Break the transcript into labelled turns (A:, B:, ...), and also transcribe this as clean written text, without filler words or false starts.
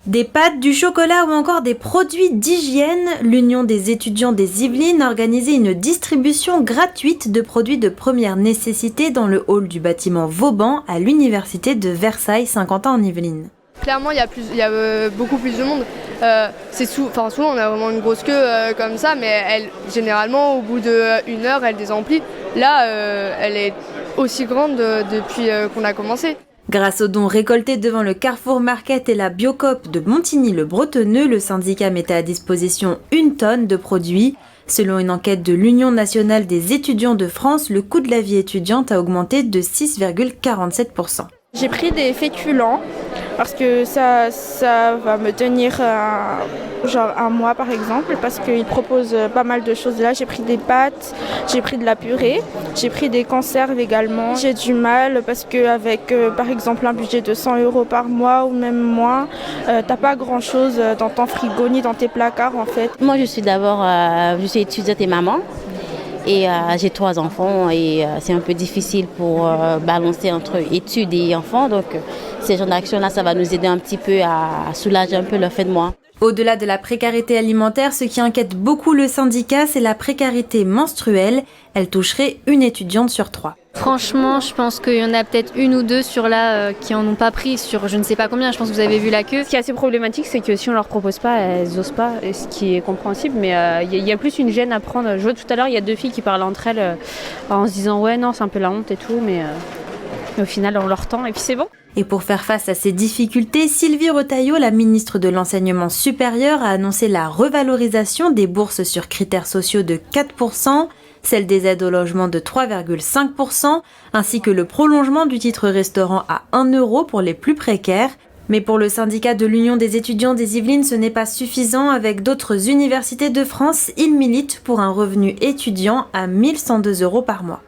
A: Des pâtes, du chocolat ou encore des produits d'hygiène, l'Union des étudiants des Yvelines a organisé une distribution gratuite de produits de première nécessité dans le hall du bâtiment Vauban à l'université de Versailles-Saint-Quentin-en-Yvelines.
B: Clairement, il y a beaucoup plus de monde. Souvent, on a vraiment une grosse queue comme ça, mais généralement, au bout d'une heure, elle désemplit. Là, elle est aussi grande depuis qu'on a commencé.
A: Grâce aux dons récoltés devant le Carrefour Market et la Biocoop de Montigny-le-Bretonneux, le syndicat mettait à disposition 1 tonne de produits. Selon une enquête de l'Union nationale des étudiants de France, le coût de la vie étudiante a augmenté de 6,47%.
C: J'ai pris des féculents parce que ça va me tenir un mois par exemple, parce qu'ils proposent pas mal de choses là. J'ai pris des pâtes, j'ai pris de la purée, j'ai pris des conserves également. J'ai du mal parce qu'avec par exemple un budget de 100 € par mois ou même moins, t'as pas grand chose dans ton frigo ni dans tes placards en fait.
D: Moi je suis étudiante et maman. Et j'ai 3 enfants et c'est un peu difficile pour balancer entre études et enfants. Donc ces genres d'actions-là, ça va nous aider un petit peu à soulager un peu le fait de moi.
A: Au-delà de la précarité alimentaire, ce qui inquiète beaucoup le syndicat, c'est la précarité menstruelle. Elle toucherait une étudiante sur 3.
E: Franchement, je pense qu'il y en a peut-être 1 ou 2 sur là qui en ont pas pris sur je ne sais pas combien. Je pense que vous avez vu la queue.
F: Ce qui est assez problématique, c'est que si on leur propose pas, elles osent pas, et ce qui est compréhensible. Mais il y a plus une gêne à prendre. Je vois tout à l'heure, il y a 2 filles qui parlent entre elles en se disant ouais non, c'est un peu la honte et tout, mais au final on leur tend et puis c'est bon.
A: Et pour faire face à ces difficultés, Sylvie Retailleau, la ministre de l'Enseignement supérieur, a annoncé la revalorisation des bourses sur critères sociaux de 4%, celle des aides au logement de 3,5%, ainsi que le prolongement du titre restaurant à 1 € pour les plus précaires. Mais pour le syndicat de l'Union des étudiants des Yvelines, ce n'est pas suffisant. Avec d'autres universités de France, il milite pour un revenu étudiant à 1 102 € par mois.